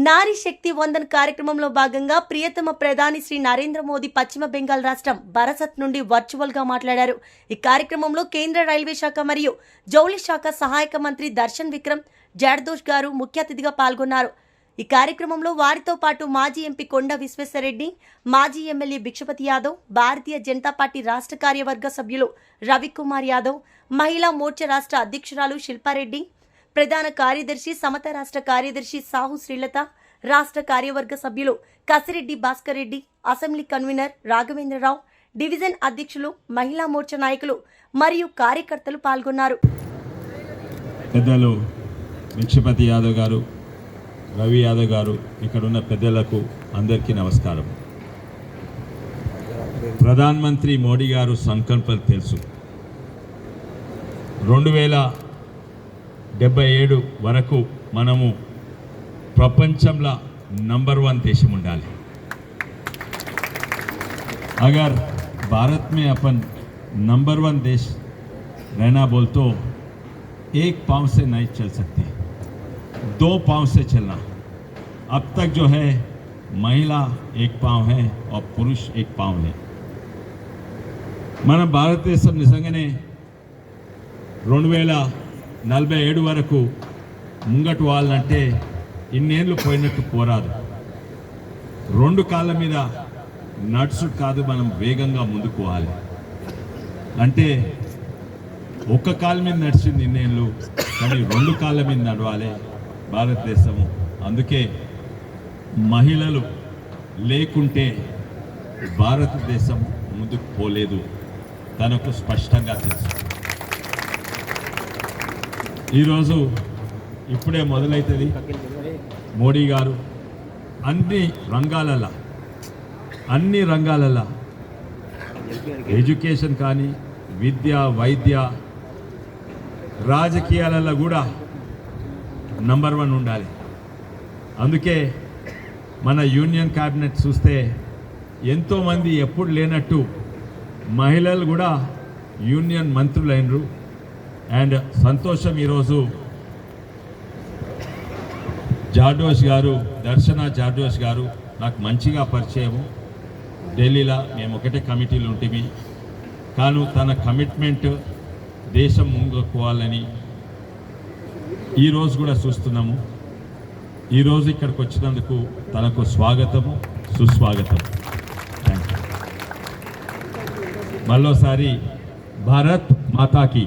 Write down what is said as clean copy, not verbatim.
నారీ శక్తి వందన్ కార్యక్రమంలో భాగంగా ప్రియతమ ప్రధాని శ్రీ నరేంద్ర మోదీ పశ్చిమ బెంగాల్ రాష్ట్రం బరసత్ నుండి వర్చువల్ గా మాట్లాడారు. ఈ కార్యక్రమంలో కేంద్ర రైల్వే శాఖ మరియు జౌళి శాఖ సహాయక మంత్రి దర్శన్ విక్రమ్ జర్దోష్ గారు ముఖ్య అతిథిగా పాల్గొన్నారు. ఈ కార్యక్రమంలో వారితో పాటు మాజీ ఎంపీ కొండ విశ్వేశ్వరరెడ్డి, మాజీ ఎమ్మెల్యే భిక్షపతి యాదవ్, భారతీయ జనతా పార్టీ రాష్ట్ర కార్యవర్గ సభ్యులు రవికుమార్ యాదవ్, మహిళా మోర్చా రాష్ట్ర అధ్యక్షురాలు శిల్పారెడ్డి, ప్రధాన కార్యదర్శి సమత రాష్ట్ర కార్యదర్శి సాహు శ్రీలత, రాష్ట్ర కార్యవర్గ సభ్యులు Kasireddy Bhaskar Reddy, assembly convener Raghavendra Rao, division అధ్యక్షులు, మహిళా మోర్చా నాయకులు మరియు కార్యకర్తలు పాల్గొన్నారు. పెద్దలు భిక్షపతి యాదవ్ గారు, రవి యాదవ్ గారు, ఇక్కడ ఉన్న పెద్దలకు అందరికీ నమస్కారం. ప్రధానమంత్రి మోడీ గారు సంకల్పాలు తెలుసు. 2077 వరకు మనము ప్రపంచంలో నంబర్ 1 देश ఉండాలి. अगर भारत में अपन नंबर 1 देश रहना बोल तो एक पाँव से नहीं चल सकते, 2 पाँव से चलना. अब तक जो है महिला एक पाँव है और पुरुष एक पाँव है. మన భారతదేశం నిజంగానే 2047 వరకు ముంగటు వాళ్ళంటే ఇన్నేళ్ళు పోయినట్టు పోరాదు. 2 కాళ్ళ మీద నడుచుడు కాదు, మనం వేగంగా ముందుకు పోవాలి. అంటే ఒక్క కాళ్ళ మీద నడిచింది ఇన్నేళ్ళు, కానీ 2 కాళ్ళ మీద నడవాలి భారతదేశము. అందుకే మహిళలు లేకుంటే భారతదేశం ముందుకు పోలేదు, తనకు స్పష్టంగా తెలుసు. ఈరోజు ఇప్పుడే మొదలవుతుంది. మోడీ గారు అన్ని రంగాలలో ఎడ్యుకేషన్ కానీ, విద్య, వైద్య, రాజకీయాలలో కూడా నంబర్ 1 ఉండాలి. అందుకే మన యూనియన్ క్యాబినెట్ చూస్తే ఎంతోమంది ఎప్పుడు లేనట్టు మహిళలు కూడా యూనియన్ మంత్రులైనరు. అండ్ సంతోషం, ఈరోజు జార్డోష్ గారు, దర్శన జార్డోష్ గారు నాకు మంచిగా పరిచయము. ఢిల్లీలో మేము ఒకటే కమిటీలు ఉంటిమి. కానీ తన కమిట్మెంట్ దేశం ముందుకోవాలని ఈరోజు కూడా చూస్తున్నాము. ఈరోజు ఇక్కడికి వచ్చినందుకు తనకు స్వాగతము, సుస్వాగతం. మళ్ళోసారి భారత్ మాతాకి.